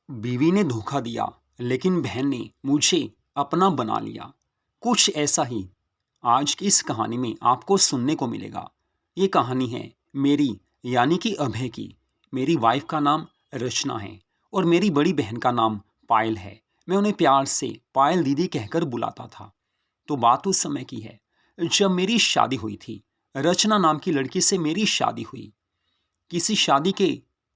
बीवी ने धोखा दिया, लेकिन बहन ने मुझे अपना बना लिया। कुछ ऐसा ही आज की इस कहानी में आपको सुनने को मिलेगा। ये कहानी है मेरी, यानी कि अभय की। मेरी वाइफ का नाम रचना है और मेरी बड़ी बहन का नाम पायल है। मैं उन्हें प्यार से पायल दीदी कहकर बुलाता था। तो बात उस समय की है जब मेरी शादी हुई थी। रचना नाम की लड़की से मेरी शादी हुई। किसी शादी के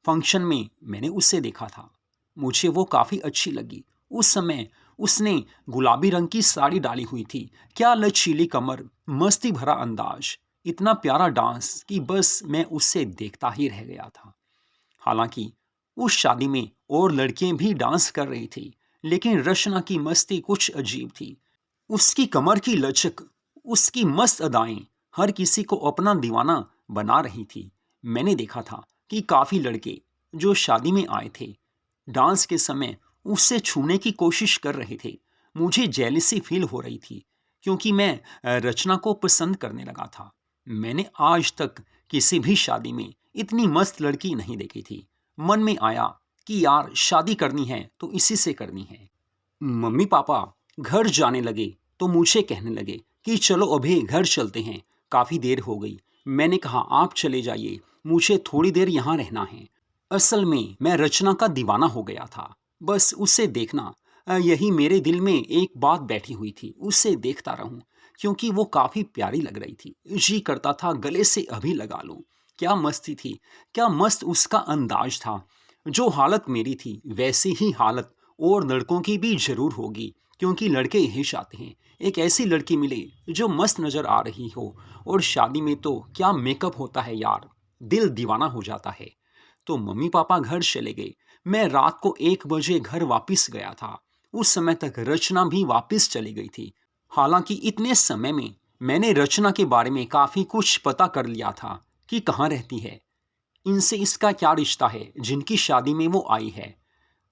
फंक्शन में मैंने उसे देखा था। मुझे वो काफ़ी अच्छी लगी। उस समय उसने गुलाबी रंग की साड़ी डाली हुई थी। क्या लचीली कमर, मस्ती भरा अंदाज, इतना प्यारा डांस कि बस मैं उससे देखता ही रह गया था। हालांकि उस शादी में और लड़कियां भी डांस कर रही थी, लेकिन रचना की मस्ती कुछ अजीब थी। उसकी कमर की लचक, उसकी मस्त अदाएं हर किसी को अपना दीवाना बना रही थी। मैंने देखा था कि काफ़ी लड़के जो शादी में आए थे, डांस के समय उससे छूने की कोशिश कर रहे थे। मुझे जेलिसी फील हो रही थी, क्योंकि मैं रचना को पसंद करने लगा था। मैंने आज तक किसी भी शादी में इतनी मस्त लड़की नहीं देखी थी। मन में आया कि यार शादी करनी है तो इसी से करनी है। मम्मी पापा घर जाने लगे तो मुझे कहने लगे कि चलो अभी घर चलते हैं, काफ़ी देर हो गई। मैंने कहा आप चले जाइए, मुझे थोड़ी देर यहाँ रहना है। असल में मैं रचना का दीवाना हो गया था। बस उसे देखना, यही मेरे दिल में एक बात बैठी हुई थी, उसे देखता रहूं, क्योंकि वो काफ़ी प्यारी लग रही थी। जी करता था गले से अभी लगा लूं। क्या मस्ती थी, क्या मस्त उसका अंदाज था। जो हालत मेरी थी वैसी ही हालत और लड़कों की भी जरूर होगी, क्योंकि लड़के यही चाहते हैं एक ऐसी लड़की मिले जो मस्त नजर आ रही हो। और शादी में तो क्या मेकअप होता है यार, दिल दीवाना हो जाता है। तो मम्मी पापा घर चले गए। मैं रात को 1 बजे घर वापस गया था। उस समय तक रचना भी वापस चली गई थी। हालांकि इतने समय में मैंने रचना के बारे में काफी कुछ पता कर लिया था कि कहाँ रहती है, इनसे इसका क्या रिश्ता है जिनकी शादी में वो आई है।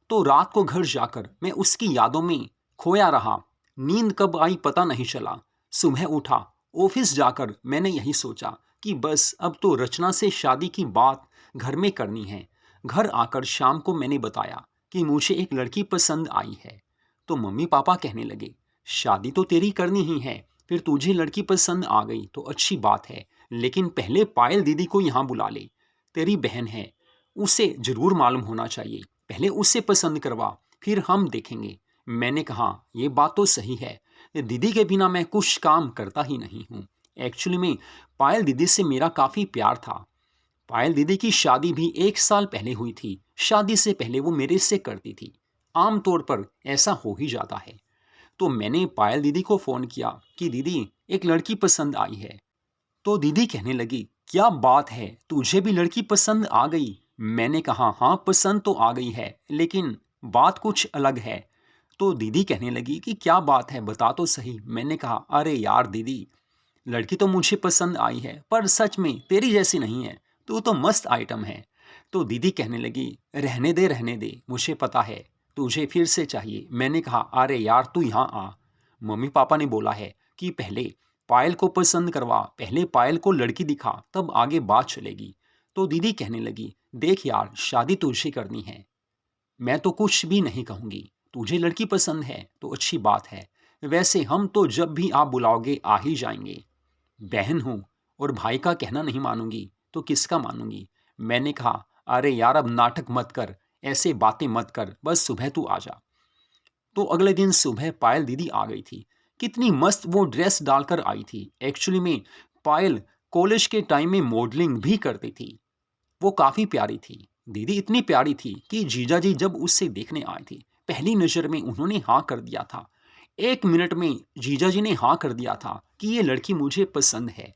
तो रात को घर जाकर मैं उसकी यादों में खोया रहा। नींद कब आई पता नहीं चला। सुबह उठा, ऑफिस जाकर मैंने यही सोचा कि बस अब तो रचना से शादी की बात घर में करनी है। घर आकर शाम को मैंने बताया कि मुझे एक लड़की पसंद आई है। तो मम्मी पापा कहने लगे शादी तो तेरी करनी ही है, फिर तुझे लड़की पसंद आ गई तो अच्छी बात है, लेकिन पहले पायल दीदी को यहाँ बुला ले। तेरी बहन है, उसे जरूर मालूम होना चाहिए। पहले उससे पसंद करवा, फिर हम देखेंगे। मैंने कहा ये बात तो सही है, दीदी के बिना मैं कुछ काम करता ही नहीं हूँ। एक्चुअली में पायल दीदी से मेरा काफ़ी प्यार था। पायल दीदी की शादी भी 1 साल पहले हुई थी। शादी से पहले वो मेरे से करती थी। आमतौर पर ऐसा हो ही जाता है। तो मैंने पायल दीदी को फ़ोन किया कि दीदी एक लड़की पसंद आई है। तो दीदी कहने लगी क्या बात है, तुझे भी लड़की पसंद आ गई। मैंने कहा हाँ पसंद तो आ गई है, लेकिन बात कुछ अलग है। तो दीदी कहने लगी कि क्या बात है बता तो सही। मैंने कहा अरे यार दीदी, लड़की तो मुझे पसंद आई है, पर सच में तेरी जैसी नहीं है, तू तो मस्त आइटम है। तो दीदी कहने लगी रहने दे, मुझे पता है तुझे फिर से चाहिए। मैंने कहा अरे यार तू यहाँ आ, मम्मी पापा ने बोला है कि पहले पायल को पसंद करवा, पहले पायल को लड़की दिखा, तब आगे बात चलेगी। तो दीदी कहने लगी देख यार शादी तुझे करनी है, मैं तो कुछ भी नहीं कहूँगी। तुझे लड़की पसंद है तो अच्छी बात है, वैसे हम तो जब भी आप बुलाओगे आ ही जाएंगे। बहन हूँ और भाई का कहना नहीं मानूंगी तो किसका मानूंगी। मैंने कहा अरे यार अब नाटक मत कर, ऐसे बातें मत कर, बस सुबह तू आ जा। तो अगले दिन सुबह पायल दीदी आ गई थी। कितनी मस्त वो ड्रेस डालकर आई थी। एक्चुअली में पायल कॉलेज के टाइम में मॉडलिंग भी करती थी। वो काफ़ी प्यारी थी। दीदी इतनी प्यारी थी कि जीजा जी जब उससे देखने आए थे, पहली नज़र में उन्होंने हाँ कर दिया था। 1 मिनट में जीजा जी ने हाँ कर दिया था कि ये लड़की मुझे पसंद है।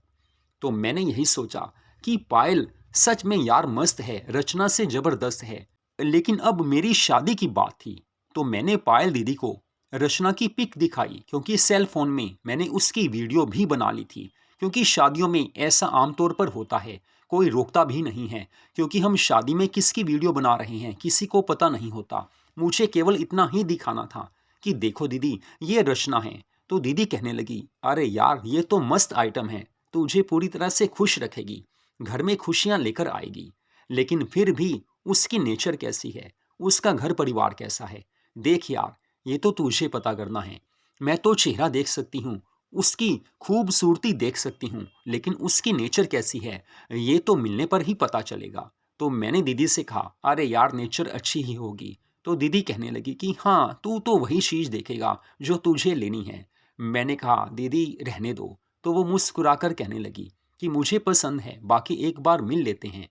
तो मैंने यही सोचा कि पायल सच में यार मस्त है, रचना से ज़बरदस्त है। लेकिन अब मेरी शादी की बात थी, तो मैंने पायल दीदी को रचना की पिक दिखाई, क्योंकि सेल फ़ोन में मैंने उसकी वीडियो भी बना ली थी। क्योंकि शादियों में ऐसा आमतौर पर होता है, कोई रोकता भी नहीं है, क्योंकि हम शादी में किसकी वीडियो बना रहे हैं किसी को पता नहीं होता। मुझे केवल इतना ही दिखाना था कि देखो दीदी ये रचना है। तो दीदी कहने लगी अरे यार ये तो मस्त आइटम है, तुझे पूरी तरह से खुश रखेगी, घर में खुशियां लेकर आएगी। लेकिन फिर भी उसकी नेचर कैसी है, उसका घर परिवार कैसा है। देख यार, ये तो तुझे पता करना है। मैं तो चेहरा देख सकती हूँ, उसकी खूबसूरती देख सकती हूँ, लेकिन उसकी नेचर कैसी है ये तो मिलने पर ही पता चलेगा। तो मैंने दीदी से कहा, अरे यार नेचर अच्छी ही होगी। तो दीदी कहने लगी कि हाँ, तू तो वही चीज़ देखेगा जो तुझे लेनी है। मैंने कहा, दीदी रहने दो। तो वो मुस्कुराकर कहने लगी कि मुझे पसंद है, बाकी एक बार मिल लेते हैं।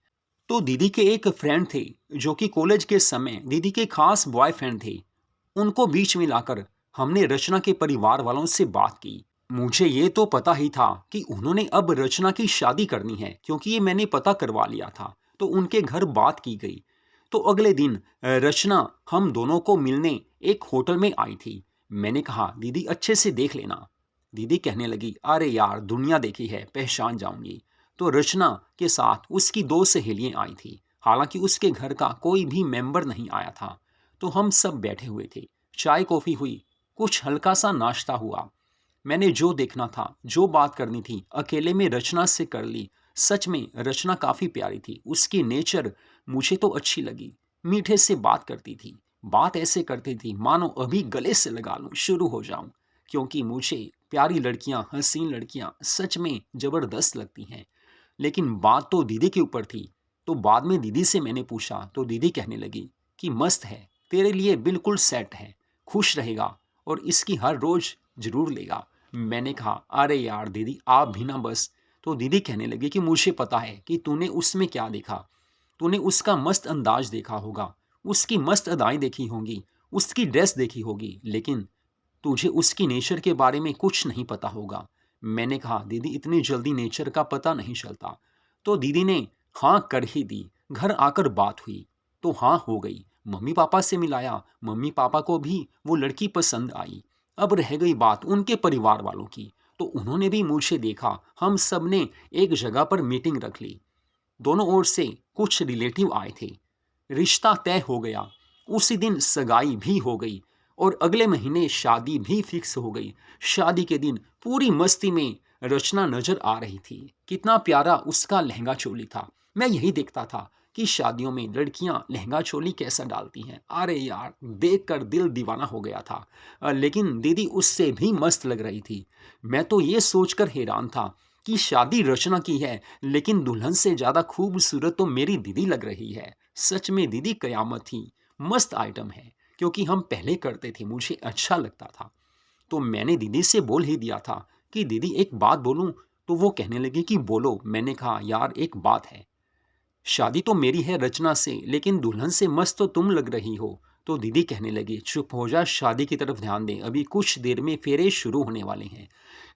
तो दीदी के एक फ्रेंड थे जो कि कॉलेज के समय दीदी के खास बॉयफ्रेंड थे। उनको बीच में लाकर हमने रचना के परिवार वालों से बात की। मुझे ये तो पता ही था कि उन्होंने अब रचना की शादी करनी है, क्योंकि ये मैंने पता करवा लिया था। तो उनके घर बात की गई। तो अगले दिन रचना हम दोनों को मिलने एक होटल में आई थी। मैंने कहा, दीदी अच्छे से देख लेना। दीदी कहने लगी, अरे यार दुनिया देखी है, पहचान जाऊंगी। तो रचना के साथ उसकी दो सहेलियां आई थी। हालांकि उसके घर का कोई भी मेंबर नहीं आया था। तो हम सब बैठे हुए थे, चाय कॉफ़ी हुई, कुछ हल्का सा नाश्ता हुआ। मैंने जो देखना था, जो बात करनी थी, अकेले में रचना से कर ली। सच में रचना काफ़ी प्यारी थी, उसकी नेचर मुझे तो अच्छी लगी। मीठे से बात करती थी, बात ऐसे करती थी मानो अभी गले से लगा लूँ, शुरू हो जाऊँ। क्योंकि मुझे प्यारी लड़कियाँ, हसीन लड़कियाँ सच में ज़बरदस्त लगती हैं। लेकिन बात तो दीदी के ऊपर थी। तो बाद में दीदी से मैंने पूछा तो दीदी कहने लगी कि मस्त है, तेरे लिए बिल्कुल सेट है, खुश रहेगा और इसकी हर रोज़ ज़रूर लेगा। मैंने कहा, अरे यार दीदी आप भी ना बस। तो दीदी कहने लगी कि मुझे पता है कि तूने उसमें क्या देखा। तूने उसका मस्त अंदाज देखा होगा, उसकी मस्त अदाएं देखी होंगी, उसकी ड्रेस देखी होगी, लेकिन तुझे उसकी नेचर के बारे में कुछ नहीं पता होगा। मैंने कहा, दीदी इतनी जल्दी नेचर का पता नहीं चलता। तो दीदी ने हाँ कर ही दी। घर आकर बात हुई तो हाँ हो गई। मम्मी पापा से मिलाया, मम्मी पापा को भी वो लड़की पसंद आई। अब रह गई बात उनके परिवार वालों की। तो उन्होंने भी मुझे देखा, हम सब ने एक जगह पर मीटिंग रख ली। दोनों ओर से कुछ रिलेटिव आए थे। रिश्ता तय हो गया। उसी दिन सगाई भी हो गई और अगले महीने शादी भी फिक्स हो गई। शादी के दिन पूरी मस्ती में रचना नजर आ रही थी। कितना प्यारा उसका लहंगा चोली था। मैं यही देखता था कि शादियों में लड़कियां लहंगा चोली कैसा डालती हैं। अरे यार देखकर दिल दीवाना हो गया था। लेकिन दीदी उससे भी मस्त लग रही थी। मैं तो ये सोचकर हैरान था कि शादी रचना की है, लेकिन दुल्हन से ज्यादा खूबसूरत तो मेरी दीदी लग रही है। सच में दीदी कयामत थी, मस्त आइटम है। क्योंकि हम पहले करते थे, मुझे अच्छा लगता था। तो मैंने दीदी से बोल ही दिया था कि दीदी एक बात बोलूं। तो वो कहने लगी कि बोलो। मैंने कहा, यार एक बात है, शादी तो मेरी है रचना से, लेकिन दुल्हन से मस्त तो तुम लग रही हो। तो दीदी कहने लगी, चुप हो जा, शादी की तरफ ध्यान दे, अभी कुछ देर में फेरे शुरू होने वाले हैं।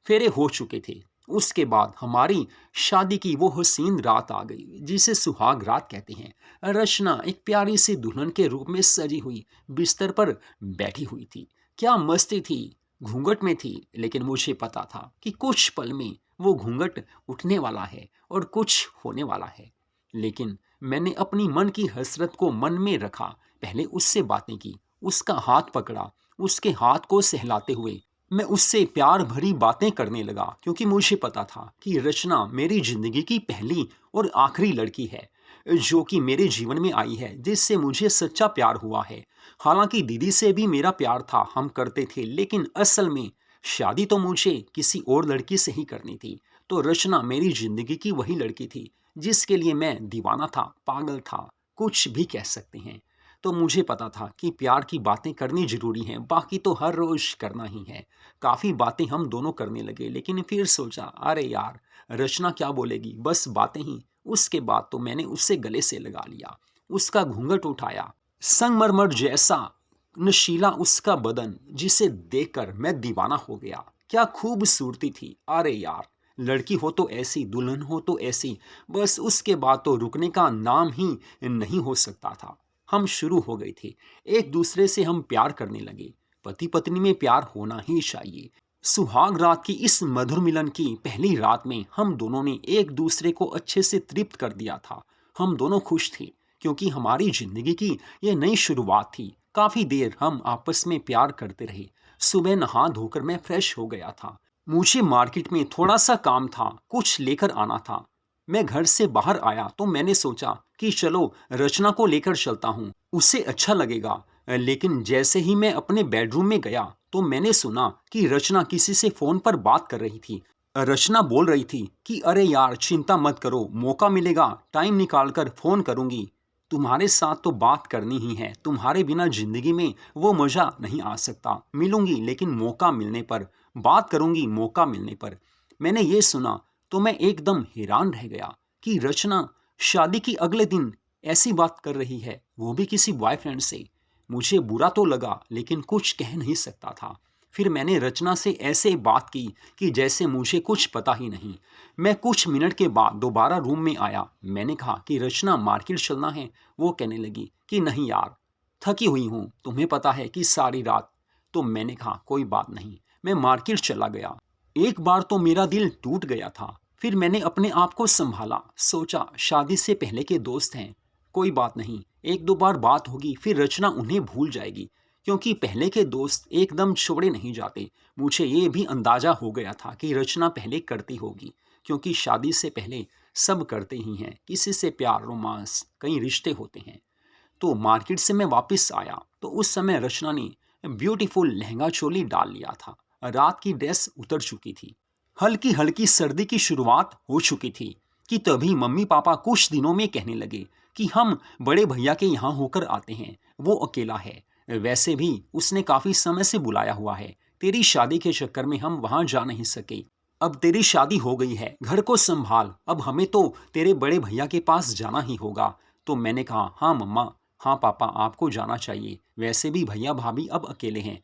फेरे हो चुके थे। उसके बाद हमारी शादी की वो हसीन रात आ गई जिसे सुहाग रात कहते हैं। रचना एक प्यारी सी दुल्हन के रूप में सजी हुई बिस्तर पर बैठी हुई थी। क्या मस्ती थी। घूंघट में थी, लेकिन मुझे पता था कि कुछ पल में वो घूंघट उठने वाला है और कुछ होने वाला है। लेकिन मैंने अपनी मन की हसरत को मन में रखा। पहले उससे बातें की, उसका हाथ पकड़ा, उसके हाथ को सहलाते हुए मैं उससे प्यार भरी बातें करने लगा। क्योंकि मुझे पता था कि रचना मेरी जिंदगी की पहली और आखिरी लड़की है जो कि मेरे जीवन में आई है, जिससे मुझे सच्चा प्यार हुआ है। हालांकि दीदी से भी मेरा प्यार था, हम करते थे, लेकिन असल में शादी तो मुझे किसी और लड़की से ही करनी थी। तो रचना मेरी जिंदगी की वही लड़की थी जिसके लिए मैं दीवाना था, पागल था, कुछ भी कह सकते हैं। तो मुझे पता था कि प्यार की बातें करनी जरूरी हैं, बाकी तो हर रोज करना ही है। काफ़ी बातें हम दोनों करने लगे, लेकिन फिर सोचा, अरे यार रचना क्या बोलेगी, बस बातें ही। उसके बाद तो मैंने उससे गले से लगा लिया, उसका घूंघट उठाया। संगमरमर जैसा नशीला उसका बदन, जिसे देखकर मैं दीवाना हो गया। क्या खूबसूरती थी। अरे यार लड़की हो तो ऐसी, दुल्हन हो तो ऐसी। बस उसके बाद तो रुकने का नाम ही नहीं हो सकता था। हम शुरू हो गए थे, एक दूसरे से हम प्यार करने लगे। पति पत्नी में प्यार होना ही चाहिए। सुहाग रात की इस मधुर मिलन की पहली रात में हम दोनों ने एक दूसरे को अच्छे से तृप्त कर दिया था। हम दोनों खुश थे क्योंकि हमारी जिंदगी की यह नई शुरुआत थी। काफी देर हम आपस में प्यार करते रहे। सुबह नहा धोकर मैं फ्रेश हो गया था। मुझे मार्केट में थोड़ा सा काम था, कुछ लेकर आना था। मैं घर से बाहर आया तो मैंने सोचा कि चलो रचना को लेकर चलता हूँ, उसे अच्छा लगेगा। लेकिन जैसे ही मैं अपने बेडरूम में गया तो मैंने सुना कि रचना किसी से फोन पर बात कर रही थी। रचना बोल रही थी कि अरे यार चिंता मत करो, मौका मिलेगा टाइम निकाल कर फोन करूंगी। तुम्हारे साथ तो बात करनी ही है, तुम्हारे बिना जिंदगी में वो मजा नहीं आ सकता। मिलूंगी लेकिन मौका मिलने पर, बात करूंगी मौका मिलने पर। मैंने ये सुना तो मैं एकदम हैरान रह गया कि रचना शादी की अगले दिन ऐसी बात कर रही है, वो भी किसी बॉयफ्रेंड से। मुझे बुरा तो लगा लेकिन कुछ कह नहीं सकता था। फिर मैंने रचना से ऐसे बात की कि जैसे मुझे कुछ पता ही नहीं। मैं कुछ मिनट के बाद दोबारा रूम में आया। मैंने कहा कि रचना मार्केट चलना है। वो कहने लगी कि नहीं यार, थकी हुई हूँ, तुम्हें पता है कि सारी रात। तो मैंने कहा कोई बात नहीं, मैं मार्केट चला गया। एक बार तो मेरा दिल टूट गया था। फिर मैंने अपने आप को संभाला, सोचा शादी से पहले के दोस्त हैं, कोई बात नहीं, एक दो बार बात होगी फिर रचना उन्हें भूल जाएगी, क्योंकि पहले के दोस्त एकदम छोड़े नहीं जाते। मुझे ये भी अंदाजा हो गया था कि रचना पहले करती होगी, क्योंकि शादी से पहले सब करते ही हैं, किसी से प्यार, रोमांस, कई रिश्ते होते हैं। तो मार्केट से मैं वापस आया तो उस समय रचना ने ब्यूटीफुल लहंगा चोली डाल लिया था। रात की ड्रेस उतर चुकी थी, हल्की हल्की सर्दी की शुरुआत हो चुकी थी कि तभी मम्मी पापा कुछ दिनों में कहने लगे कि हम बड़े भैया के यहाँ होकर आते हैं, वो अकेला है। वैसे भी उसने काफी समय से बुलाया हुआ है, तेरी शादी के चक्कर में हम वहां जा नहीं सके। अब तेरी शादी हो गई है, घर को संभाल, अब हमें तो तेरे बड़े भैया के पास जाना ही होगा। तो मैंने कहा हाँ मम्मा, हाँ पापा, आपको जाना चाहिए, वैसे भी भैया भाभी अब अकेले हैं,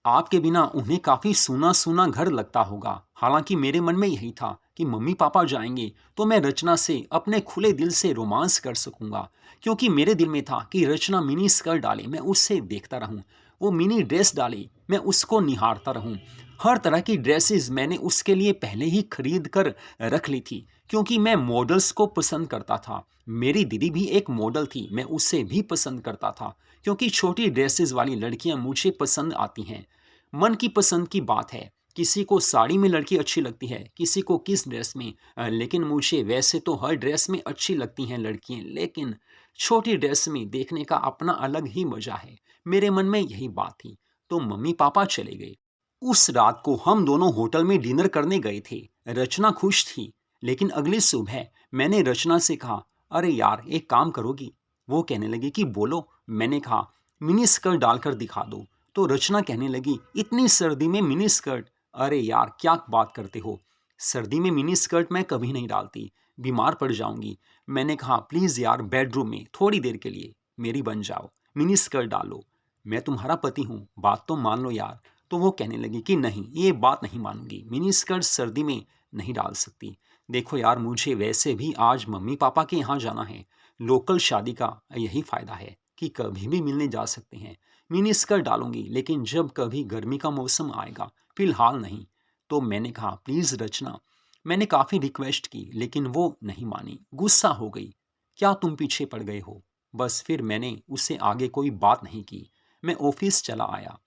आपके बिना उन्हें काफी सूना सूना घर लगता होगा। हालांकि मेरे मन में यही था कि मम्मी पापा जाएंगे तो मैं रचना से अपने खुले दिल से रोमांस कर सकूंगा, क्योंकि मेरे दिल में था कि रचना मिनी स्कर्ट डाले मैं उससे देखता रहूं, वो मिनी ड्रेस डाले मैं उसको निहारता रहूं। हर तरह की ड्रेसेस मैंने उसके लिए पहले ही खरीद कर रख ली थी, क्योंकि मैं मॉडल्स को पसंद करता था। मेरी दीदी भी एक मॉडल थी, मैं उससे भी पसंद करता था, क्योंकि छोटी ड्रेसेस वाली लड़कियां मुझे पसंद आती हैं। मन की पसंद की बात है, किसी को साड़ी में लड़की अच्छी लगती है, किसी को किस ड्रेस में। लेकिन मुझे वैसे तो हर ड्रेस में अच्छी लगती हैं लड़कियां, लेकिन छोटी ड्रेस में देखने का अपना अलग ही मजा है। मेरे मन में यही बात थी। तो मम्मी पापा चले गए। उस रात को हम दोनों होटल में डिनर करने गए थे। रचना खुश थी, लेकिन अगली सुबह मैंने रचना से कहा अरे यार एक काम करोगी। वो कहने लगी कि बोलो। मैंने कहा मिनी स्कर्ट डालकर दिखा दो। तो रचना कहने लगी इतनी सर्दी में मिनी स्कर्ट, अरे यार क्या बात करते हो, सर्दी में मिनी स्कर्ट मैं कभी नहीं डालती, बीमार पड़ जाऊंगी। मैंने कहा प्लीज यार बेडरूम में थोड़ी देर के लिए मेरी बन जाओ, मिनी स्कर्ट डालो, मैं तुम्हारा पति हूँ, बात तो मान लो यार। तो वो कहने लगी कि नहीं, ये बात नहीं मानूंगी, मिनी स्कर्ट सर्दी में नहीं डाल सकती। देखो यार मुझे वैसे भी आज मम्मी पापा के यहाँ जाना है, लोकल शादी का यही फायदा है कि कभी भी मिलने जा सकते हैं। मिनी स्कर्ट डालूंगी लेकिन जब कभी गर्मी का मौसम आएगा, फिलहाल नहीं। तो मैंने कहा प्लीज रचना। मैंने काफी रिक्वेस्ट की लेकिन वो नहीं मानी, गुस्सा हो गई। क्या तुम पीछे पड़ गए हो? बस फिर मैंने उससे आगे कोई बात नहीं की। मैं ऑफिस चला आया।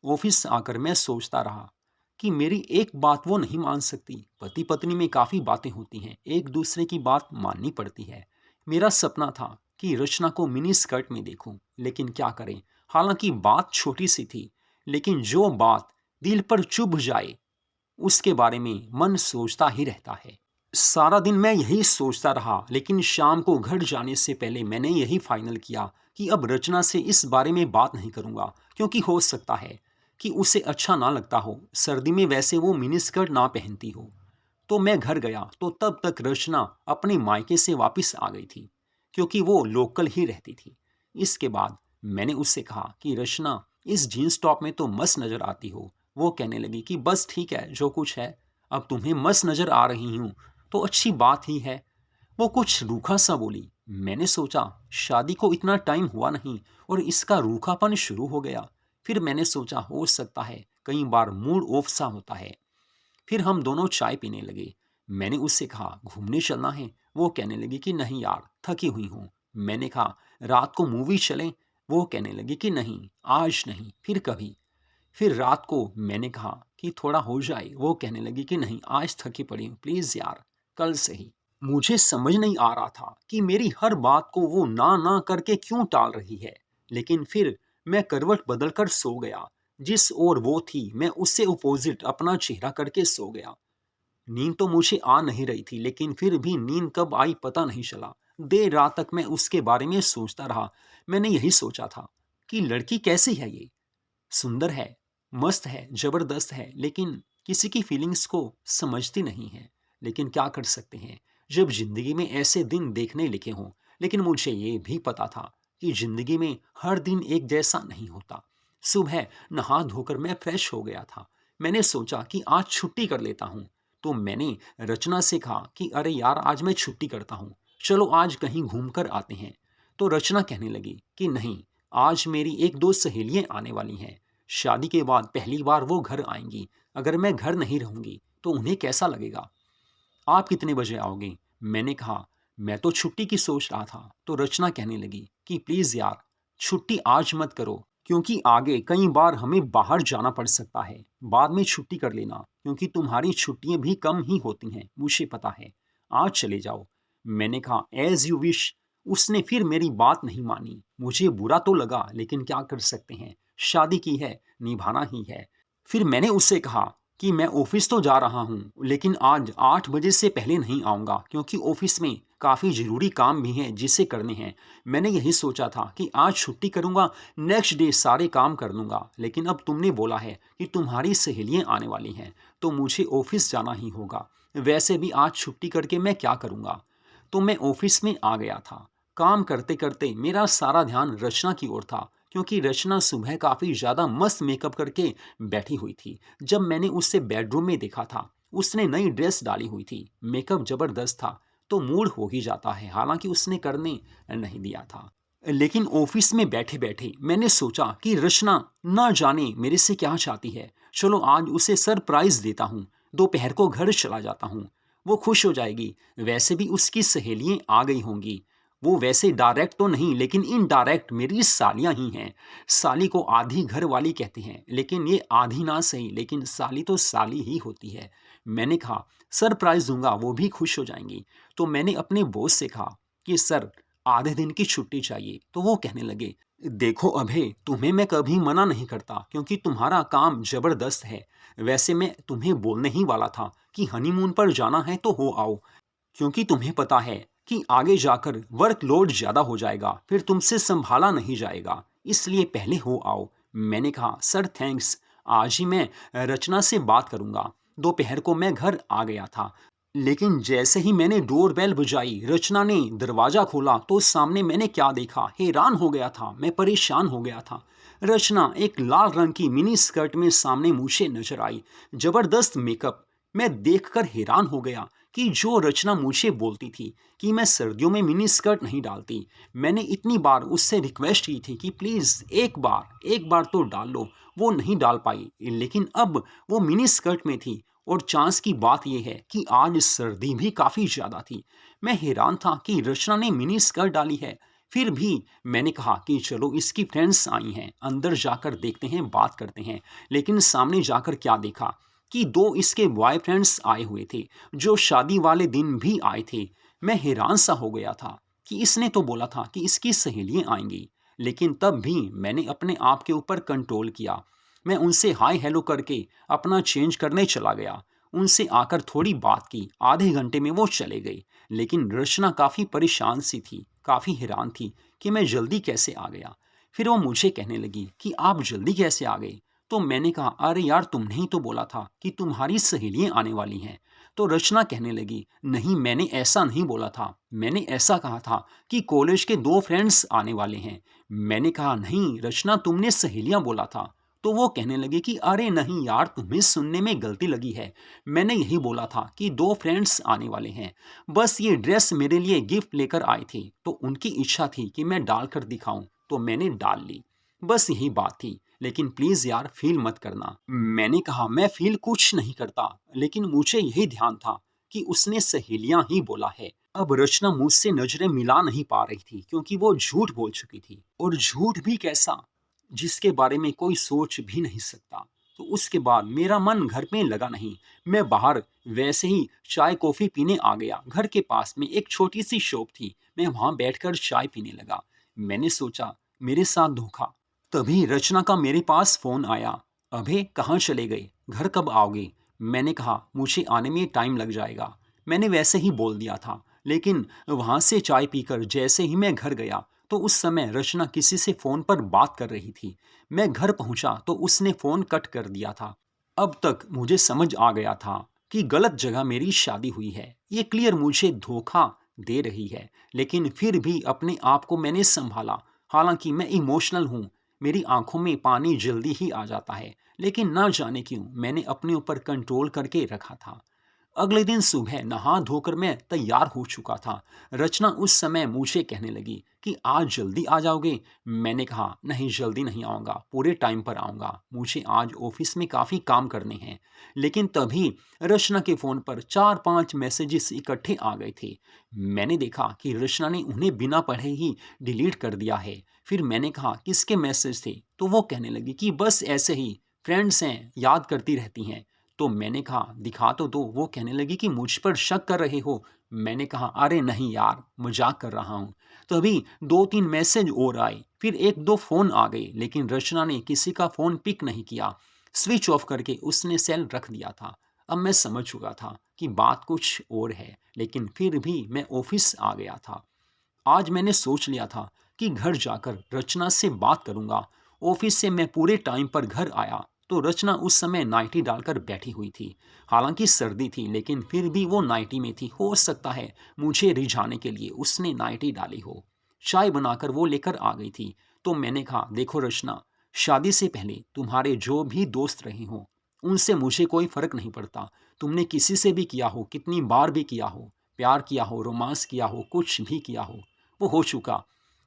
ऑफिस आकर मैं सोचता रहा कि मेरी एक बात वो नहीं मान सकती। पति पत्नी में काफी बातें होती हैं, एक दूसरे की बात माननी पड़ती है। मेरा सपना था कि रचना को मिनी स्कर्ट में देखूं, लेकिन क्या करें। हालांकि बात छोटी सी थी, लेकिन जो बात दिल पर चुभ जाए उसके बारे में मन सोचता ही रहता है। सारा दिन मैं यही सोचता रहा, लेकिन शाम को घर जाने से पहले मैंने यही फाइनल किया कि अब रचना से इस बारे में बात नहीं करूंगा, क्योंकि हो सकता है कि उसे अच्छा ना लगता हो, सर्दी में वैसे वो मिनी स्कर्ट ना पहनती हो। तो मैं घर गया तो तब तक रचना अपने मायके से वापस आ गई थी, क्योंकि वो लोकल ही रहती थी। इसके बाद मैंने उससे कहा कि रचना इस जीन्स टॉप में तो मस्त नजर आती हो। वो कहने लगी कि बस ठीक है जो कुछ है, अब तुम्हें मस्त नजर आ रही हूँ तो अच्छी बात ही है। वो कुछ रूखा सा बोली। मैंने सोचा शादी को इतना टाइम हुआ नहीं और इसका रूखापन शुरू हो गया। फिर मैंने सोचा हो सकता है कई बार मूड ऑफ सा होता है। फिर हम दोनों चाय पीने लगे। मैंने उससे कहा घूमने चलना है। वो कहने लगी कि नहीं यार थकी हुई हूँ। मैंने कहा रात को मूवी चलें। वो कहने लगी कि नहीं आज नहीं, फिर कभी। फिर रात को मैंने कहा कि थोड़ा हो जाए। वो कहने लगी कि नहीं आज थकी पड़ी हूँ, प्लीज यार कल से ही। मुझे समझ नहीं आ रहा था कि मेरी हर बात को वो ना ना करके क्यों टाल रही है। लेकिन फिर मैं करवट बदलकर सो गया। जिस ओर वो थी मैं उससे अपोजिट अपना चेहरा करके सो गया। नींद तो मुझे आ नहीं रही थी, लेकिन फिर भी नींद कब आई पता नहीं चला। देर रात तक मैं उसके बारे में सोचता रहा। मैंने यही सोचा था कि लड़की कैसी है ये, सुंदर है, मस्त है, जबरदस्त है, लेकिन किसी की फीलिंग्स को समझती नहीं है। लेकिन क्या कर सकते हैं जब जिंदगी में ऐसे दिन देखने लिखे हों। लेकिन मुझे ये भी पता था कि जिंदगी में हर दिन एक जैसा नहीं होता। सुबह नहा धोकर मैं फ्रेश हो गया था। मैंने सोचा कि आज छुट्टी कर लेता हूँ। तो मैंने रचना से कहा कि अरे यार, आज मैं छुट्टी करता हूँ, चलो आज कहीं घूम कर आते हैं। तो रचना कहने लगी कि नहीं, आज मेरी एक दो सहेलियां आने वाली हैं। शादी के बाद पहली बार वो घर आएंगी। अगर मैं घर नहीं रहूंगी तो उन्हें कैसा लगेगा। आप कितने बजे आओगे? मैंने कहा, मैं तो छुट्टी की सोच रहा था। तो रचना कहने लगी कि प्लीज यार, छुट्टी आज मत करो, क्योंकि आगे कई बार हमें बाहर जाना पड़ सकता है। बाद में छुट्टी कर लेना, क्योंकि तुम्हारी छुट्टियां भी कम ही होती हैं, मुझे पता है। आज चले जाओ। मैंने कहा, एज यू विश। उसने फिर मेरी बात नहीं मानी। मुझे बुरा तो लगा, लेकिन क्या कर सकते हैं, शादी की है, निभाना ही है। फिर मैंने उससे कहा कि मैं ऑफिस तो जा रहा हूँ, लेकिन आज 8 बजे से पहले नहीं आऊँगा, क्योंकि ऑफिस में काफ़ी ज़रूरी काम भी हैं जिसे करने हैं। मैंने यही सोचा था कि आज छुट्टी करूँगा, नेक्स्ट डे सारे काम कर लूँगा। लेकिन अब तुमने बोला है कि तुम्हारी सहेलियाँ आने वाली हैं, तो मुझे ऑफिस जाना ही होगा। वैसे भी आज छुट्टी करके मैं क्या करूँगा। तो मैं ऑफिस में आ गया था। काम करते करते मेरा सारा ध्यान रचना की ओर था, क्योंकि रचना सुबह काफ़ी ज़्यादा मस्त मेकअप करके बैठी हुई थी। जब मैंने उसे बेडरूम में देखा था, उसने नई ड्रेस डाली हुई थी, मेकअप जबरदस्त था। तो मूड हो ही जाता है, हालांकि उसने करने नहीं दिया था। लेकिन ऑफिस में बैठे बैठे मैंने सोचा कि रचना ना जाने मेरे से क्या चाहती है। चलो आज उसे सरप्राइज देता हूँ। दोपहर को घर चला जाता हूँ, वो खुश हो जाएगी। वैसे भी उसकी सहेलियां आ गई होंगी। वो वैसे डायरेक्ट तो नहीं, लेकिन इनडायरेक्ट मेरी सालियां ही हैं। साली को आधी घर वाली कहते हैं, लेकिन ये आधी ना सही, लेकिन साली तो साली ही होती है। मैंने कहा, सरप्राइज दूंगा, वो भी खुश हो जाएंगी। तो मैंने अपने बॉस से कहा कि सर, आधे दिन की छुट्टी चाहिए। तो वो कहने लगे, देखो अभय, तुम्हें मैं कभी मना नहीं करता, क्योंकि तुम्हारा काम जबरदस्त है। वैसे मैं तुम्हें बोलने ही वाला था कि हनीमून पर जाना है तो हो आओ, क्योंकि तुम्हें पता है कि आगे जाकर वर्कलोड ज्यादा हो जाएगा, फिर तुमसे संभाला नहीं जाएगा, इसलिए पहले हो आओ। मैंने कहा, सर थैंक्स, आज ही मैं रचना से बात करूंगा। दोपहर को मैं घर आ गया था। लेकिन जैसे ही मैंने डोर बेल बजाई, रचना ने दरवाजा खोला, तो सामने मैंने क्या देखा, हैरान हो गया था, मैं परेशान हो गया था। रचना एक लाल रंग की मिनी स्कर्ट में सामने मुझे नजर आई। जबरदस्त मेकअप। मैं देखकर हैरान हो गया कि जो रचना मुझे बोलती थी कि मैं सर्दियों में मिनी स्कर्ट नहीं डालती, मैंने इतनी बार उससे रिक्वेस्ट की थी कि प्लीज़ एक बार तो डाल लो, वो नहीं डाल पाई। लेकिन अब वो मिनी स्कर्ट में थी। और चांस की बात यह है कि आज सर्दी भी काफ़ी ज़्यादा थी। मैं हैरान था कि रचना ने मिनी स्कर्ट डाली है। फिर भी मैंने कहा कि चलो, इसकी फ्रेंड्स आई हैं, अंदर जाकर देखते हैं, बात करते हैं। लेकिन सामने जाकर क्या देखा कि दो इसके बॉयफ्रेंड्स आए हुए थे, जो शादी वाले दिन भी आए थे। मैं हैरान सा हो गया था कि इसने तो बोला था कि इसकी सहेलियां आएंगी, लेकिन तब भी मैंने अपने आप के ऊपर कंट्रोल किया। मैं उनसे हाय हेलो करके अपना चेंज करने चला गया। उनसे आकर थोड़ी बात की, आधे घंटे में वो चले गए। लेकिन रचना काफ़ी परेशान सी थी, काफ़ी हैरान थी कि मैं जल्दी कैसे आ गया। फिर वो मुझे कहने लगी कि आप जल्दी कैसे आ गए। तो मैंने कहा, अरे यार, तुमने ही तो बोला था कि तुम्हारी सहेलियां आने वाली हैं। तो रचना कहने लगी, नहीं, मैंने ऐसा नहीं बोला था। मैंने ऐसा कहा था कि कॉलेज के दो फ्रेंड्स आने वाले हैं। मैंने कहा, नहीं रचना, तुमने सहेलियां बोला था। तो वो कहने लगे कि अरे नहीं यार, तुम्हें सुनने में गलती लगी है। मैंने यही बोला था कि दो फ्रेंड्स आने वाले हैं। बस ये ड्रेस मेरे लिए गिफ्ट लेकर आए थे, तो उनकी इच्छा थी कि मैं डाल कर दिखाऊं, तो मैंने डाल ली। बस यही बात थी। लेकिन प्लीज यार, फील मत करना। मैंने कहा, मैं फील कुछ नहीं करता, लेकिन मुझे यही ध्यान था कि उसने सहेलियां ही बोला है। अब रचना मुझसे नजरें मिला नहीं पा रही थी, क्योंकि वो झूठ बोल चुकी थी, और झूठ भी कैसा, जिसके बारे में कोई सोच भी नहीं सकता। तो उसके बाद मेरा मन घर में लगा नहीं। मैं बाहर वैसे ही चाय कॉफ़ी पीने आ गया। घर के पास में एक छोटी सी शॉप थी। मैं वहाँ बैठकर चाय पीने लगा। मैंने सोचा मेरे साथ धोखा। तभी रचना का मेरे पास फ़ोन आया। अभे कहाँ चले गए? घर कब आओगे? मैंने कहा मुझे आने में टाइम लग जाएगा। मैंने वैसे ही बोल दिया था। लेकिन वहाँ से चाय पीकर जैसे ही मैं घर गया तो उस समय रचना किसी से फ़ोन पर बात कर रही थी। मैं घर पहुंचा तो उसने फ़ोन कट कर दिया था। अब तक मुझे समझ आ गया था कि गलत जगह मेरी शादी हुई है। ये क्लियर मुझे धोखा दे रही है। लेकिन फिर भी अपने आप को मैंने संभाला। हालांकि मैं इमोशनल हूँ, मेरी आंखों में पानी जल्दी ही आ जाता है। लेकिन ना जाने क्यों मैंने अपने ऊपर कंट्रोल करके रखा था। अगले दिन सुबह नहा धोकर मैं तैयार हो चुका था। रचना उस समय मुझे कहने लगी कि आज जल्दी आ जाओगे? मैंने कहा नहीं, जल्दी नहीं आऊँगा, पूरे टाइम पर आऊँगा, मुझे आज ऑफिस में काफ़ी काम करने हैं। लेकिन तभी रचना के फ़ोन पर 4-5 मैसेजेस इकट्ठे आ गए थे। मैंने देखा कि रचना ने उन्हें बिना पढ़े ही डिलीट कर दिया है। फिर मैंने कहा किसके मैसेज थे? तो वो कहने लगी कि बस ऐसे ही, फ्रेंड्स हैं, याद करती रहती हैं। तो मैंने कहा दिखा तो दो। वो कहने लगी कि मुझ पर शक कर रहे हो? मैंने कहा अरे नहीं यार, मजाक कर रहा हूँ। तभी 2-3 मैसेज और आए, फिर 1-2 फ़ोन आ गए, लेकिन रचना ने किसी का फ़ोन पिक नहीं किया। स्विच ऑफ करके उसने सेल रख दिया था। अब मैं समझ चुका था कि बात कुछ और है, लेकिन फिर भी मैं ऑफिस आ गया था। आज मैंने सोच लिया था कि घर जाकर रचना से बात करूंगा। ऑफिस से मैं पूरे टाइम पर घर आया तो रचना उस समय नाइटी डालकर बैठी हुई थी। हालांकि सर्दी थी लेकिन फिर भी वो नाइटी में थी। हो सकता है मुझे रिझाने के लिए उसने नाइटी डाली हो। चाय बनाकर वो लेकर आ गई थी। तो मैंने कहा देखो रचना, शादी से पहले तुम्हारे जो भी दोस्त रहे हों उनसे मुझे कोई फर्क नहीं पड़ता। तुमने किसी से भी किया हो, कितनी बार भी किया हो, प्यार किया हो, रोमांस किया हो, कुछ भी किया हो, वो हो चुका।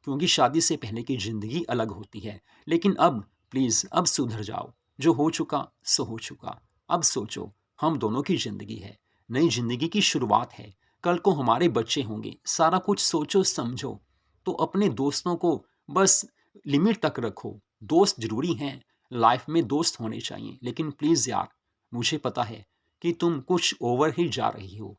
क्योंकि शादी से पहले की ज़िंदगी अलग होती है। लेकिन अब प्लीज़ अब सुधर जाओ। जो हो चुका सो हो चुका। अब सोचो, हम दोनों की ज़िंदगी है, नई ज़िंदगी की शुरुआत है। कल को हमारे बच्चे होंगे। सारा कुछ सोचो समझो। तो अपने दोस्तों को बस लिमिट तक रखो। दोस्त ज़रूरी हैं, लाइफ में दोस्त होने चाहिए। लेकिन प्लीज़ यार, मुझे पता है कि तुम कुछ ओवर ही जा रही हो।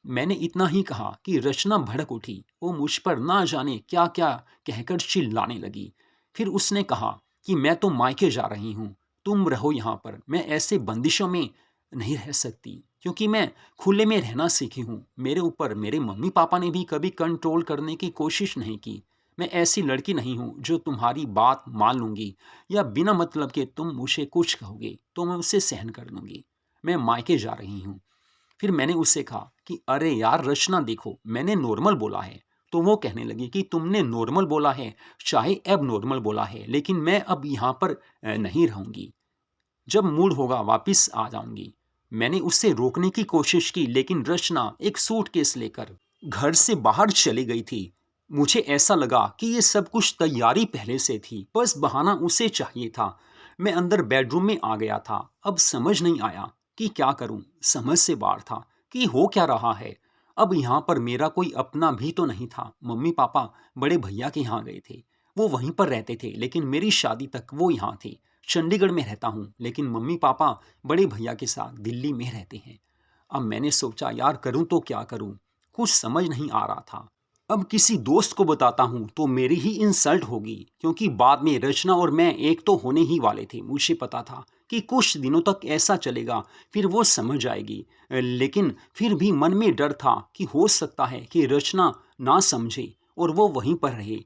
मैंने इतना ही कहा कि रचना भड़क उठी। वो मुझ पर ना जाने क्या क्या कहकर चिल्लाने लगी। फिर उसने कहा कि मैं तो मायके जा रही हूँ, तुम रहो यहाँ पर। मैं ऐसे बंदिशों में नहीं रह सकती क्योंकि मैं खुले में रहना सीखी हूँ। मेरे ऊपर मेरे मम्मी पापा ने भी कभी कंट्रोल करने की कोशिश नहीं की। मैं ऐसी लड़की नहीं हूँ जो तुम्हारी बात मान लूँगी या बिना मतलब के तुम मुझे कुछ कहोगे तो मैं उसे सहन कर लूँगी। मैं मायके जा रही हूँ। फिर मैंने उससे कहा कि अरे यार रचना देखो, मैंने नॉर्मल बोला है। तो वो कहने लगी कि तुमने नॉर्मल बोला है, चाहे अब नॉर्मल बोला है, लेकिन मैं अब यहाँ पर नहीं रहूँगी। जब मूड होगा वापस आ जाऊँगी। मैंने उससे रोकने की कोशिश की लेकिन रचना एक सूटकेस लेकर घर से बाहर चली गई थी। मुझे ऐसा लगा कि ये सब कुछ तैयारी पहले से थी, बस बहाना उसे चाहिए था। मैं अंदर बेडरूम में आ गया था। अब समझ नहीं आया कि क्या करूं। समझ से बाहर था कि हो क्या रहा है। अब यहाँ पर मेरा कोई अपना भी तो नहीं था। मम्मी पापा बड़े भैया के यहाँ गए थे। वो वहीं पर रहते थे लेकिन मेरी शादी तक वो यहाँ थे। चंडीगढ़ में रहता हूँ लेकिन मम्मी पापा बड़े भैया के साथ दिल्ली में रहते हैं। अब मैंने सोचा यार करूँ तो क्या करूँ, कुछ समझ नहीं आ रहा था। अब किसी दोस्त को बताता हूँ तो मेरी ही इंसल्ट होगी क्योंकि बाद में रचना और मैं एक तो होने ही वाले थे। मुझे पता था कि कुछ दिनों तक ऐसा चलेगा, फिर वो समझ जाएगी। लेकिन फिर भी मन में डर था कि हो सकता है कि रचना ना समझे और वो वहीं पर रहे।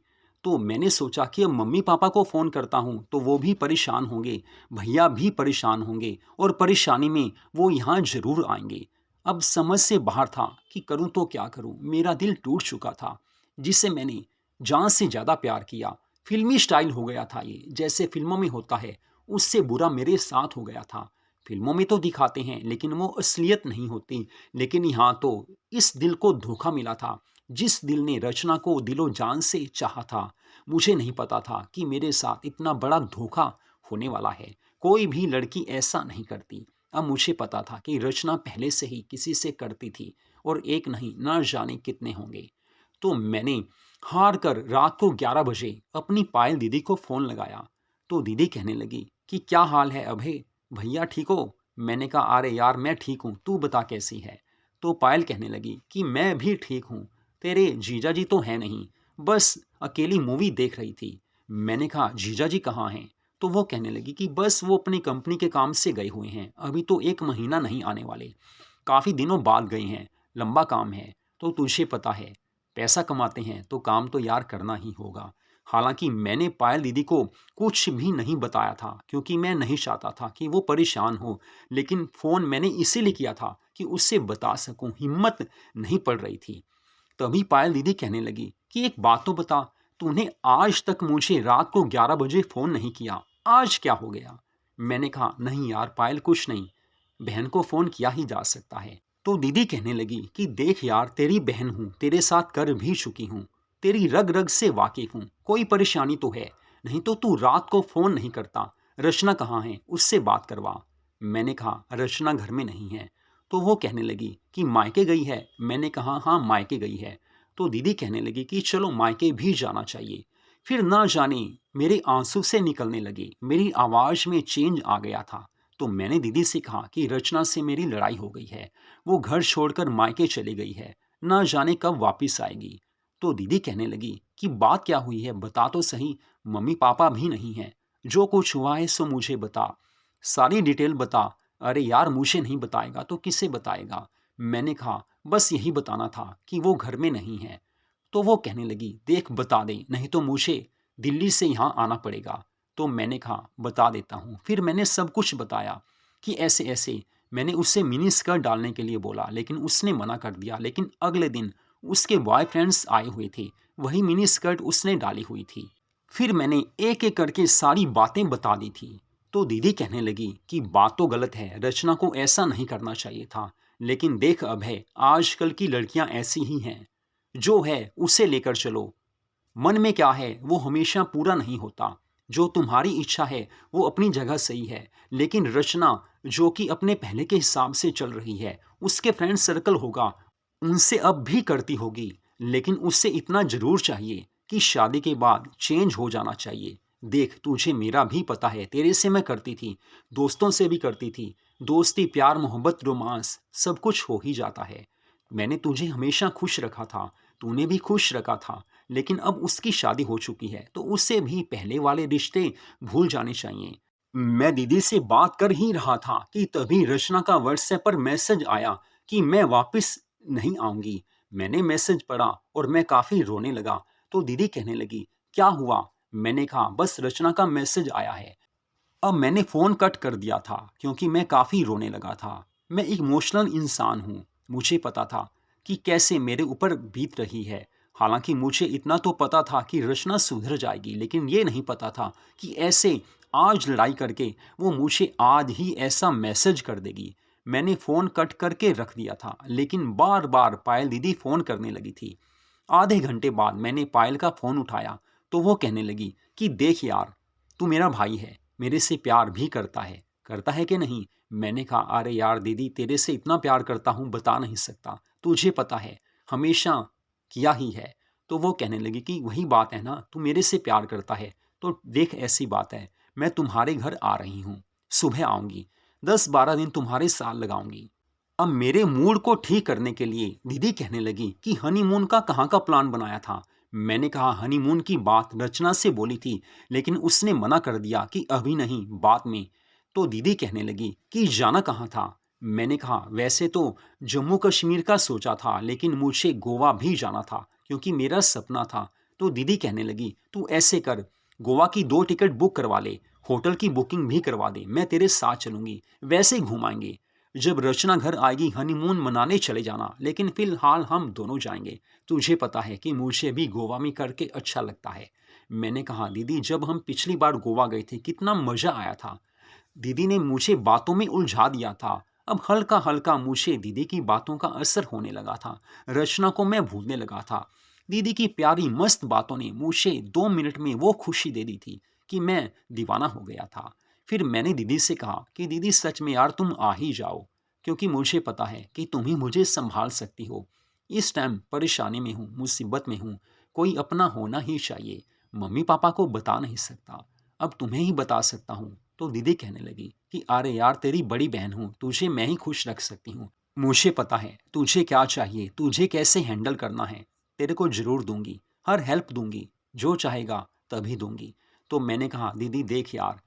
तो मैंने सोचा कि अब मम्मी पापा को फ़ोन करता हूँ तो वो भी परेशान होंगे, भैया भी परेशान होंगे और परेशानी में वो यहाँ ज़रूर आएंगे। अब समझ से बाहर था कि करूँ तो क्या करूँ। मेरा दिल टूट चुका था जिसे मैंने जान से ज़्यादा प्यार किया। फिल्मी स्टाइल हो गया था ये, जैसे फिल्मों में होता है उससे बुरा मेरे साथ हो गया था। फिल्मों में तो दिखाते हैं लेकिन वो असलियत नहीं होती। लेकिन यहाँ तो इस दिल को धोखा मिला था जिस दिल ने रचना को दिलो जान से चाहा था। मुझे नहीं पता था कि मेरे साथ इतना बड़ा धोखा होने वाला है। कोई भी लड़की ऐसा नहीं करती। अब मुझे पता था कि रचना पहले से ही किसी से करती थी और एक नहीं न जाने कितने होंगे। तो मैंने हार कर रात को 11 बजे अपनी पायल दीदी को फ़ोन लगाया। तो दीदी कहने लगी कि क्या हाल है अभय, भैया ठीक हो? मैंने कहा अरे यार मैं ठीक हूँ, तू बता कैसी है? तो पायल कहने लगी कि मैं भी ठीक हूँ, तेरे जीजा जी तो हैं नहीं, बस अकेली मूवी देख रही थी। मैंने कहा जीजा जी कहाँ हैं? तो वो कहने लगी कि बस वो अपनी कंपनी के काम से गए हुए हैं, अभी तो 1 महीना नहीं आने वाले, काफ़ी दिनों बाद गए हैं, लंबा काम है, तो तुझे पता है, पैसा कमाते हैं तो काम तो यार करना ही होगा। हालाँकि मैंने पायल दीदी को कुछ भी नहीं बताया था क्योंकि मैं नहीं चाहता था कि वो परेशान हो, लेकिन फ़ोन मैंने इसीलिए किया था कि उससे बता सकूँ, हिम्मत नहीं पड़ रही थी। तभी पायल दीदी कहने लगी कि एक बात तो बता, तूने आज तक मुझे रात को 11 बजे फ़ोन नहीं किया, आज क्या हो गया? मैंने कहा नहीं यार पायल कुछ नहीं, बहन को फ़ोन किया ही जा सकता है। तो दीदी कहने लगी कि देख यार तेरी बहन हूँ, तेरे साथ कर भी चुकी हूँ, तेरी रग रग से वाकिफ हूँ, कोई परेशानी तो है, नहीं तो तू रात को फ़ोन नहीं करता। रचना कहाँ है, उससे बात करवा। मैंने कहा रचना घर में नहीं है। तो वो कहने लगी कि मायके गई है। मैंने कहा हाँ मायके गई है। तो दीदी कहने लगी कि चलो मायके भी जाना चाहिए। फिर ना जाने मेरे आंसू से निकलने लगे, मेरी आवाज़ में चेंज आ गया था। तो मैंने दीदी से कहा कि रचना से मेरी लड़ाई हो गई है, वो घर छोड़कर मायके चली गई है, ना जाने कब वापस आएगी। तो दीदी कहने लगी कि बात क्या हुई है, बता तो सही, मम्मी पापा भी नहीं हैं, जो कुछ हुआ है सो मुझे बता, सारी डिटेल बता। अरे यार मुझे नहीं बताएगा तो किसे बताएगा? मैंने कहा बस यही बताना था कि वो घर में नहीं है। तो वो कहने लगी देख बता दे, नहीं तो मुझे दिल्ली से यहाँ आना पड़ेगा। तो मैंने कहा बता देता हूँ। फिर मैंने सब कुछ बताया कि ऐसे ऐसे मैंने उससे मिनी स्कर्ट डालने के लिए बोला, लेकिन उसने मना कर दिया। लेकिन अगले दिन उसके बॉयफ्रेंड्स आए हुए थे, वही मिनी स्कर्ट उसने डाली हुई थी। फिर मैंने एक एक करके सारी बातें बता दी थी। तो दीदी कहने लगी कि बात तो गलत है, रचना को ऐसा नहीं करना चाहिए था, लेकिन देख अभय, आजकल की लड़कियां ऐसी ही हैं, जो है उसे लेकर चलो, मन में क्या है वो हमेशा पूरा नहीं होता। जो तुम्हारी इच्छा है वो अपनी जगह सही है, लेकिन रचना जो कि अपने पहले के हिसाब से चल रही है, उसके फ्रेंड सर्कल होगा, उनसे अब भी करती होगी, लेकिन उससे इतना जरूर चाहिए कि शादी के बाद चेंज हो जाना चाहिए। देख तुझे मेरा भी पता है, तेरे से मैं करती थी, दोस्तों से भी करती थी, दोस्ती प्यार मोहब्बत रोमांस सब कुछ हो ही जाता है। मैंने तुझे हमेशा खुश रखा था, तूने भी खुश रखा था, लेकिन अब उसकी शादी हो चुकी है तो उससे भी पहले वाले रिश्ते भूल जाने चाहिए। मैं दीदी से बात कर ही रहा था कि तभी रचना का व्हाट्सएप पर मैसेज आया कि मैं वापस नहीं आऊंगी। मैंने मैसेज पढ़ा और मैं काफ़ी रोने लगा। तो दीदी कहने लगी क्या हुआ? मैंने कहा बस रचना का मैसेज आया है। अब मैंने फ़ोन कट कर दिया था क्योंकि मैं काफ़ी रोने लगा था। मैं इमोशनल इंसान हूँ, मुझे पता था कि कैसे मेरे ऊपर बीत रही है। हालांकि मुझे इतना तो पता था कि रचना सुधर जाएगी, लेकिन ये नहीं पता था कि ऐसे आज लड़ाई करके वो मुझे आज ही ऐसा मैसेज कर देगी। मैंने फ़ोन कट करके रख दिया था, लेकिन बार बार पायल दीदी फ़ोन करने लगी थी। आधे घंटे बाद मैंने पायल का फ़ोन उठाया तो वो कहने लगी कि देख यार, तू मेरा भाई है, मेरे से प्यार भी करता है कि नहीं? मैंने कहा अरे यार दीदी, तेरे से इतना प्यार करता हूँ बता नहीं सकता, तुझे पता है, हमेशा किया ही है। तो वो कहने लगी कि वही बात है ना, तू मेरे से प्यार करता है, तो देख ऐसी बात है, मैं तुम्हारे घर आ रही हूँ, सुबह आऊँगी, 10-12 दिन तुम्हारे साथ लगाऊंगी। अब मेरे मूड को ठीक करने के लिए दीदी कहने लगी कि हनीमून का कहाँ का प्लान बनाया था? मैंने कहा हनीमून की बात रचना से बोली थी, लेकिन उसने मना कर दिया कि अभी नहीं, बाद में। तो दीदी कहने लगी कि जाना कहाँ था? मैंने कहा वैसे तो जम्मू कश्मीर का सोचा था, लेकिन मुझे गोवा भी जाना था क्योंकि मेरा सपना था। तो दीदी कहने लगी तू ऐसे कर, गोवा की 2 टिकट बुक करवा ले, होटल की बुकिंग भी करवा दे, मैं तेरे साथ चलूंगी, वैसे घुमाएंगे। जब रचना घर आएगी हनीमून मनाने चले जाना, लेकिन फिलहाल हम दोनों जाएंगे। तुझे पता है कि मुझे भी गोवा में करके अच्छा लगता है। मैंने कहा दीदी, जब हम पिछली बार गोवा गए थे कितना मजा आया था। दीदी ने मुझे बातों में उलझा दिया था। अब हल्का हल्का मुझे दीदी की बातों का असर होने लगा था, रचना को मैं भूलने लगा था। दीदी की प्यारी मस्त बातों ने मुझे 2 मिनट में वो खुशी दे दी थी कि मैं दीवाना हो गया था। फिर मैंने दीदी से कहा कि दीदी सच में यार तुम आ ही जाओ, क्योंकि मुझे पता है कि तुम ही मुझे संभाल सकती हो। इस टाइम परेशानी में हूँ, मुसीबत में हूँ, कोई अपना होना ही चाहिए। मम्मी पापा को बता नहीं सकता, अब तुम्हें ही बता सकता हूँ। तो दीदी कहने लगी कि अरे यार, तेरी बड़ी बहन हूँ, तुझे मैं ही खुश रख सकती हूँ। मुझे पता है तुझे क्या चाहिए, तुझे कैसे हैंडल करना है। तेरे को ज़रूर दूँगी, हर हेल्प दूँगी, जो चाहेगा तभी दूँगी। तो मैंने कहा दीदी देख यार,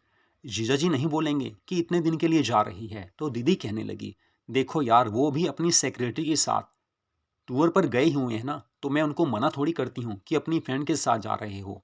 जीजा जी नहीं बोलेंगे कि इतने दिन के लिए जा रही है। तो दीदी कहने लगी देखो यार, वो भी अपनी सेक्रेटरी के साथ टूर पर गए हुए हैं ना, तो मैं उनको मना थोड़ी करती हूँ कि अपनी फ्रेंड के साथ जा रहे हो।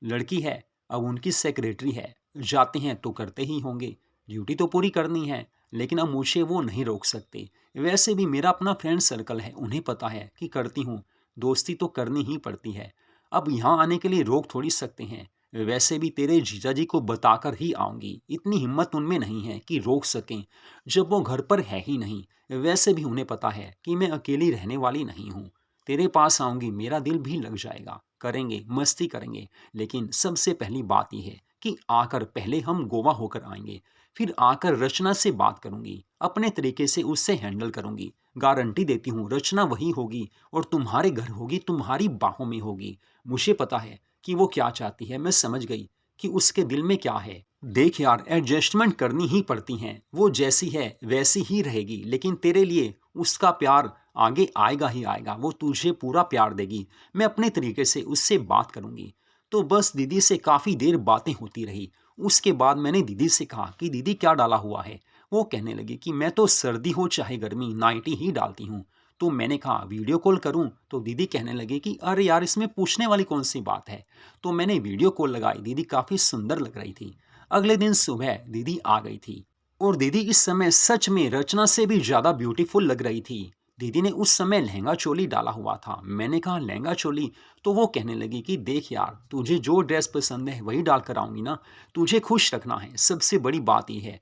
लड़की है, अब उनकी सेक्रेटरी है, जाते हैं तो करते ही होंगे, ड्यूटी तो पूरी करनी है, लेकिन अब मुझे वो नहीं रोक सकते। वैसे भी मेरा अपना फ्रेंड सर्कल है, उन्हें पता है कि करती हूँ, दोस्ती तो करनी ही पड़ती है। अब यहाँ आने के लिए रोक थोड़ी सकते हैं। वैसे भी तेरे जीजा जी को बताकर ही आऊँगी, इतनी हिम्मत उनमें नहीं है कि रोक सकें, जब वो घर पर है ही नहीं। वैसे भी उन्हें पता है कि मैं अकेली रहने वाली नहीं हूँ। तेरे पास आऊँगी, मेरा दिल भी लग जाएगा, करेंगे, मस्ती करेंगे। लेकिन सबसे पहली बात यह है कि आकर पहले हम गोवा होकर आएंगे, फिर आकर रचना से बात करूंगी, अपने तरीके से उससे हैंडल करूंगी। गारंटी देती हूँ रचना वही होगी और तुम्हारे घर होगी, तुम्हारी बाहों में होगी। मुझे पता है कि वो क्या चाहती है, मैं समझ गई कि उसके दिल में क्या है। देख यार, एडजस्टमेंट करनी ही पड़ती हैं, वो जैसी है वैसी ही रहेगी, लेकिन तेरे लिए उसका प्यार आगे आएगा ही आएगा, वो तुझे पूरा प्यार देगी। मैं अपने तरीके से उससे बात करूंगी। तो बस दीदी से काफ़ी देर बातें होती रही। उसके बाद मैंने दीदी से कहा कि दीदी क्या डाला हुआ है। वो कहने लगी कि मैं तो सर्दी हो चाहे गर्मी नाइटी ही डालती हूँ। तो मैंने कहा वीडियो कॉल करूँ, तो दीदी कहने लगी कि अरे यार, इसमें पूछने वाली कौन सी बात है। तो मैंने वीडियो कॉल लगाई, दीदी काफ़ी सुंदर लग रही थी। अगले दिन सुबह दीदी आ गई थी और दीदी इस समय सच में रचना से भी ज़्यादा ब्यूटीफुल लग रही थी। दीदी ने उस समय लहंगा चोली डाला हुआ था। मैंने कहा लहंगा चोली, तो वो कहने लगी कि देख यार, तुझे जो ड्रेस पसंद है वही डाल कर आऊँगी ना, तुझे खुश रखना है, सबसे बड़ी बात ये है।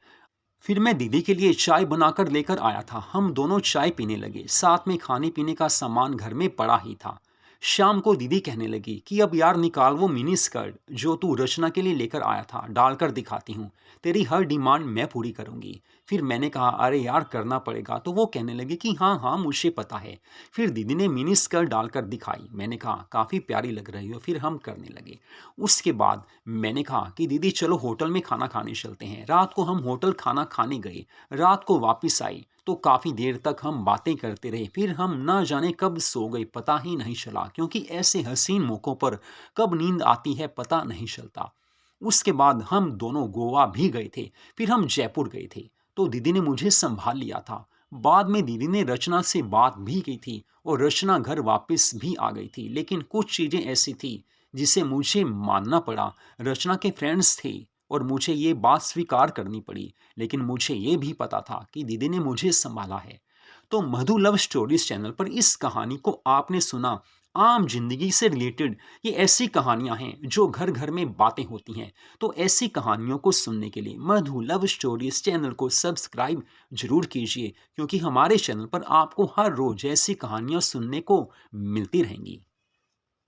फिर मैं दीदी के लिए चाय बनाकर लेकर आया था। हम दोनों चाय पीने लगे, साथ में खाने पीने का सामान घर में पड़ा ही था। शाम को दीदी कहने लगी कि अब यार निकाल वो मिनी स्कर्ट जो तू रचना के लिए लेकर आया था, डालकर दिखाती हूँ, तेरी हर डिमांड मैं पूरी करूँगी। फिर मैंने कहा अरे यार, करना पड़ेगा। तो वो कहने लगी कि हाँ हाँ, मुझे पता है। फिर दीदी ने मिनी स्कर्ट डालकर दिखाई। मैंने कहा काफ़ी प्यारी लग रही हो। फिर हम करने लगे। उसके बाद मैंने कहा कि दीदी चलो होटल में खाना खाने चलते हैं। रात को हम होटल खाना खाने गए। रात को वापस आई तो काफ़ी देर तक हम बातें करते रहे। फिर हम ना जाने कब सो गए, पता ही नहीं चला, क्योंकि ऐसे हसीन मौक़ों पर कब नींद आती है पता नहीं चलता। उसके बाद हम दोनों गोवा भी गए थे। फिर हम जयपुर गए थे, तो दीदी ने मुझे संभाल लिया था। बाद में दीदी ने रचना से बात भी की थी और रचना घर वापस भी आ गई थी। लेकिन कुछ चीज़ें ऐसी थी जिसे मुझे मानना पड़ा। रचना के फ्रेंड्स थे और मुझे ये बात स्वीकार करनी पड़ी। लेकिन मुझे ये भी पता था कि दीदी ने मुझे संभाला है। तो मधु लव स्टोरीज चैनल पर इस कहानी को आपने सुना। आम जिंदगी से रिलेटेड ये ऐसी कहानियां हैं जो घर घर में बातें होती हैं। तो ऐसी कहानियों को सुनने के लिए मधु लव स्टोरीज चैनल को सब्सक्राइब जरूर कीजिए, क्योंकि हमारे चैनल पर आपको हर रोज ऐसी कहानियां सुनने को मिलती रहेंगी।